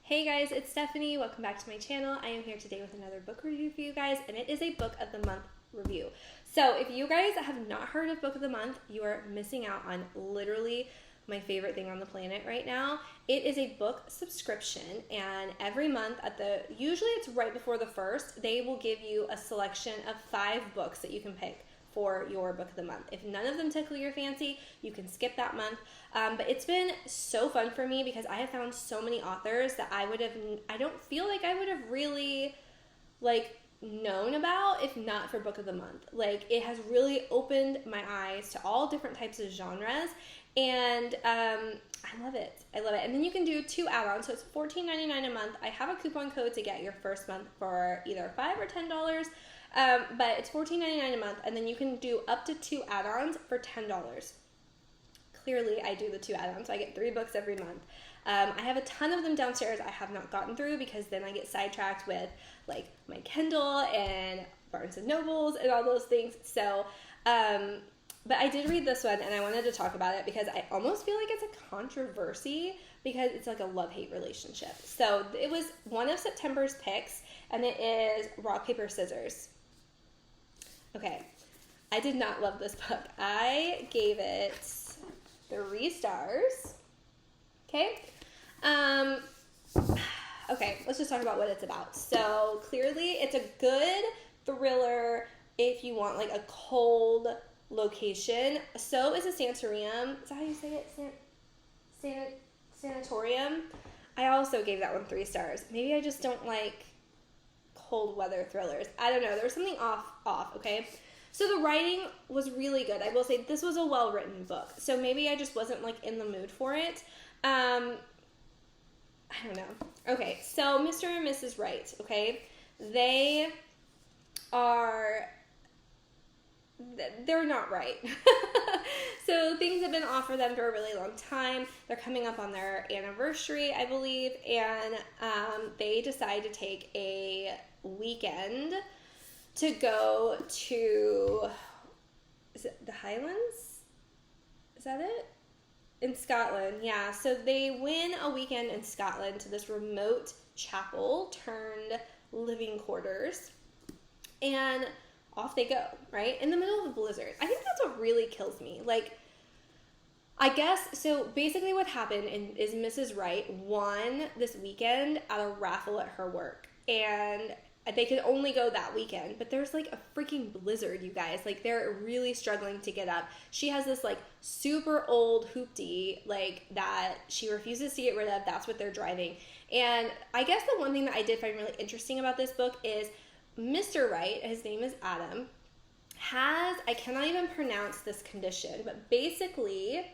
Hey guys, it's Stephanie. Welcome back to my channel. I am here today with another book review for you guys, and it is a book of the month review. So if you guys have not heard of book of the month, you are missing out on literally my favorite thing on the planet right now. It is a book subscription, and every month usually it's right before the first, they will give you a selection of 5 books that you can pick for your book of the month. If none of them tickle your fancy, you can skip that month. But it's been so fun for me because I have found so many authors that I don't feel like I would have really known about if not for book of the month. It has really opened my eyes to all different types of genres, and I love it. And then you can do 2 add-ons, so it's $14.99 a month. I have a coupon code to get your first month for either $5 or $10. But it's $14.99 a month, and then you can do up to 2 add-ons for $10. Clearly, I do the 2 add-ons, so I get 3 books every month. I have a ton of them downstairs I have not gotten through because then I get sidetracked with my Kindle and Barnes & Nobles and all those things. So, but I did read this one, and I wanted to talk about it because I almost feel like it's a controversy because it's like a love-hate relationship. So it was one of September's picks, and it is Rock, Paper, Scissors. Okay, I did not love this book. I gave it 3 stars. Okay. Okay, let's just talk about what it's about. So clearly it's a good thriller if you want a cold location. So is a Santorium. Is that how you say it? Sanatorium. I also gave that one 3 stars. Maybe I just don't like cold weather thrillers. I don't know. There was something off, okay? So the writing was really good. I will say this was a well-written book. So maybe I just wasn't in the mood for it. I don't know. Okay, so Mr. and Mrs. Wright, okay? They're not right. So things have been off for them for a really long time. They're coming up on their anniversary, I believe, and they decide to take a weekend to go to, is it the Highlands? Is that it? In Scotland, yeah. So they win a weekend in Scotland to this remote chapel turned living quarters, and off they go, right? In the middle of a blizzard. I think that's what really kills me. I guess, so basically what happened is Mrs. Wright won this weekend at a raffle at her work, and they could only go that weekend, but there's a freaking blizzard, you guys. They're really struggling to get up. She has this super old hoopty that she refuses to get rid of. That's what they're driving. And I guess the one thing that I did find really interesting about this book is Mr. Wright, his name is Adam, I cannot even pronounce this condition, but basically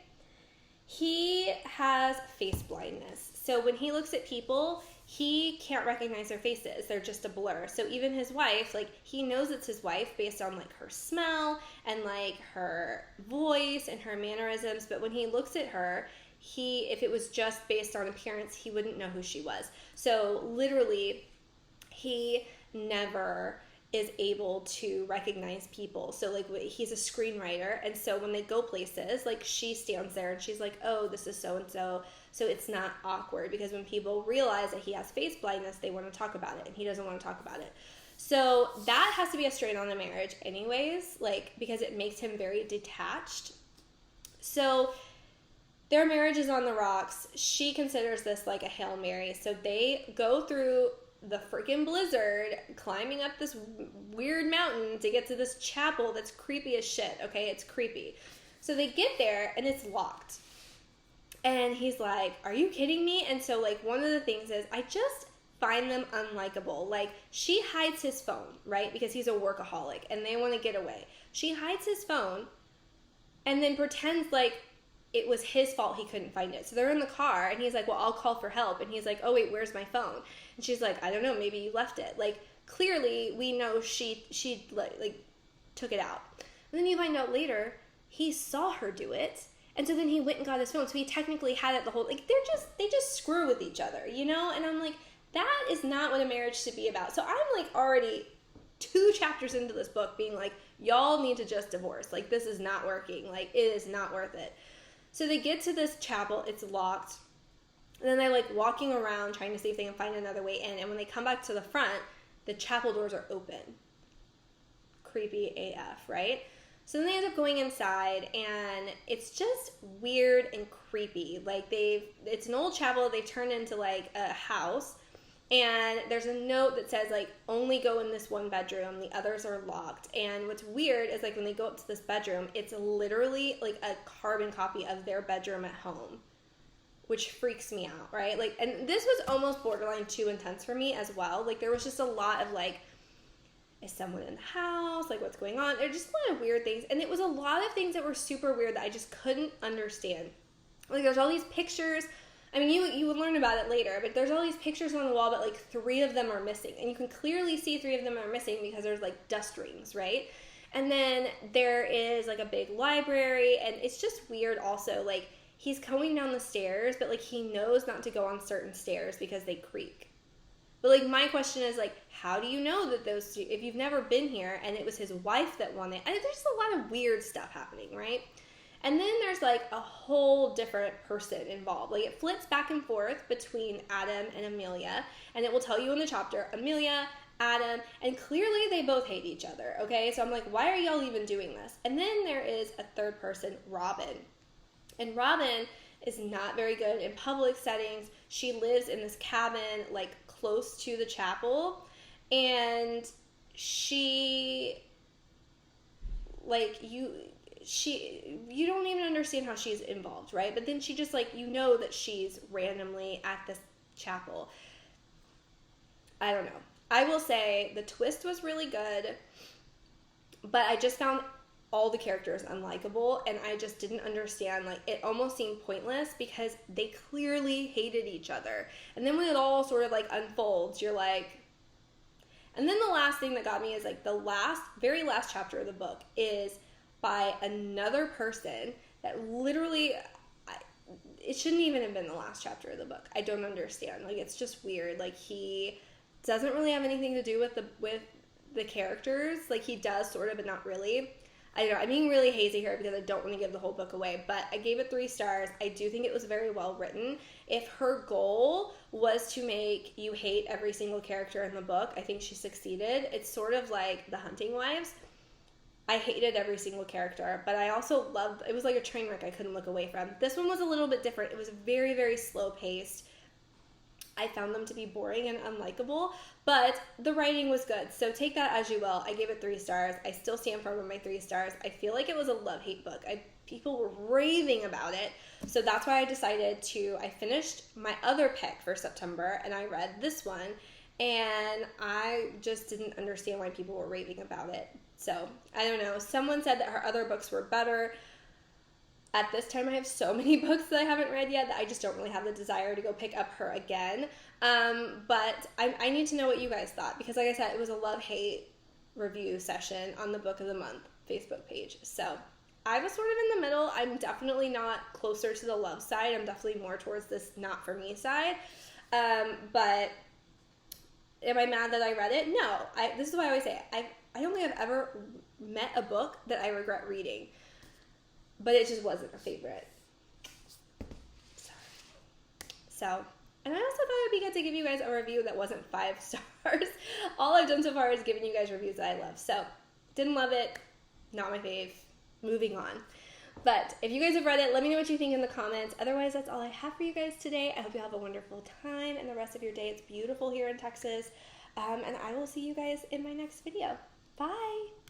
he has face blindness. So when he looks at people, he can't recognize their faces. They're just a blur. So even his wife, he knows it's his wife based on her smell and her voice and her mannerisms. But when he looks at her, if it was just based on appearance, he wouldn't know who she was. So literally, he never is able to recognize people. So he's a screenwriter, and so when they go places, she stands there and she's like, oh, this is so and so. So it's not awkward, because when people realize that he has face blindness, they want to talk about it, and he doesn't want to talk about it. So that has to be a strain on the marriage anyways, because it makes him very detached. So their marriage is on the rocks. She considers this a Hail Mary. So they go through the freaking blizzard, climbing up this weird mountain to get to this chapel that's creepy as shit, okay? It's creepy. So they get there, and it's locked. And he's like, are you kidding me? And so, one of the things is, I just find them unlikable. She hides his phone, right? Because he's a workaholic, and they want to get away. She hides his phone and then pretends it was his fault he couldn't find it. So they're in the car, and he's like, well, I'll call for help. And he's like, oh, wait, where's my phone? And she's like, I don't know, maybe you left it. Clearly, we know she took it out. And then you find out later, he saw her do it. And so then he went and got his phone. So he technically had it the whole, they just screw with each other, you know? And I'm like, that is not what a marriage should be about. So I'm already 2 chapters into this book being y'all need to just divorce. This is not working. It is not worth it. So they get to this chapel. It's locked. And then they're like walking around trying to see if they can find another way in. And when they come back to the front, the chapel doors are open. Creepy AF, right? So then they end up going inside, and it's just weird and creepy. Like it's an old chapel they've turned into like a house, and there's a note that says like only go in this one bedroom, the others are locked. And what's weird is like when they go up to this bedroom, it's literally like a carbon copy of their bedroom at home, which freaks me out, right? Like, and this was almost borderline too intense for me as well. Like there was just a lot of like, is someone in the house? Like, what's going on? There's just a lot of weird things. And it was a lot of things that were super weird that I just couldn't understand. Like, there's all these pictures. I mean, you would learn about it later, but there's all these pictures on the wall, but like 3 of them are missing. And you can clearly see 3 of them are missing because there's like dust rings, right? And then there is like a big library, and it's just weird also. Like, he's going down the stairs, but like he knows not to go on certain stairs because they creak. But like my question is like, how do you know that those 2, if you've never been here and it was his wife that won it? There's just a lot of weird stuff happening, right? And then there's like a whole different person involved. Like it flips back and forth between Adam and Amelia, and it will tell you in the chapter, Amelia, Adam, and clearly they both hate each other, okay? So I'm like, why are y'all even doing this? And then there is a third person, Robin. And Robin is not very good in public settings. She lives in this cabin like close to the chapel, and she like you don't even understand how she's involved, right? But then she just like, you know that she's randomly at this chapel. I don't know. I will say the twist was really good, but I just found all the characters unlikable, and I just didn't understand. Like, it almost seemed pointless because they clearly hated each other. And then when it all sort of like unfolds, you're like, and then the last thing that got me is like the very last chapter of the book is by another person that literally, it shouldn't even have been the last chapter of the book. I don't understand. Like, it's just weird. Like, he doesn't really have anything to do with the characters. Like, he does sort of, but not really. I don't know, I'm being really hazy here because I don't want to give the whole book away, but I gave it 3 stars. I do think it was very well written. If her goal was to make you hate every single character in the book, I think she succeeded. It's sort of like The Hunting Wives. I hated every single character, but I also loved, it was like a train wreck I couldn't look away from. This one was a little bit different. It was very, very slow paced. I found them to be boring and unlikable, but the writing was good. So take that as you will. I gave it 3 stars. I still stand firm on my 3 stars. I feel like it was a love-hate book. People were raving about it. So that's why I decided I finished my other pick for September, and I read this one, and I just didn't understand why people were raving about it. So I don't know. Someone said that her other books were better. At this time, I have so many books that I haven't read yet that I just don't really have the desire to go pick up her again. But I need to know what you guys thought, because like I said, it was a love-hate review session on the Book of the Month Facebook page. So I was sort of in the middle. I'm definitely not closer to the love side. I'm definitely more towards this not for me side. But am I mad that I read it? No. This is what I always say. I don't think I've ever met a book that I regret reading. But it just wasn't a favorite. Sorry. So, and I also thought it would be good to give you guys a review that wasn't 5 stars. All I've done so far is giving you guys reviews that I love. So, didn't love it. Not my fave. Moving on. But if you guys have read it, let me know what you think in the comments. Otherwise, that's all I have for you guys today. I hope you have a wonderful time and the rest of your day. It's beautiful here in Texas. And I will see you guys in my next video. Bye!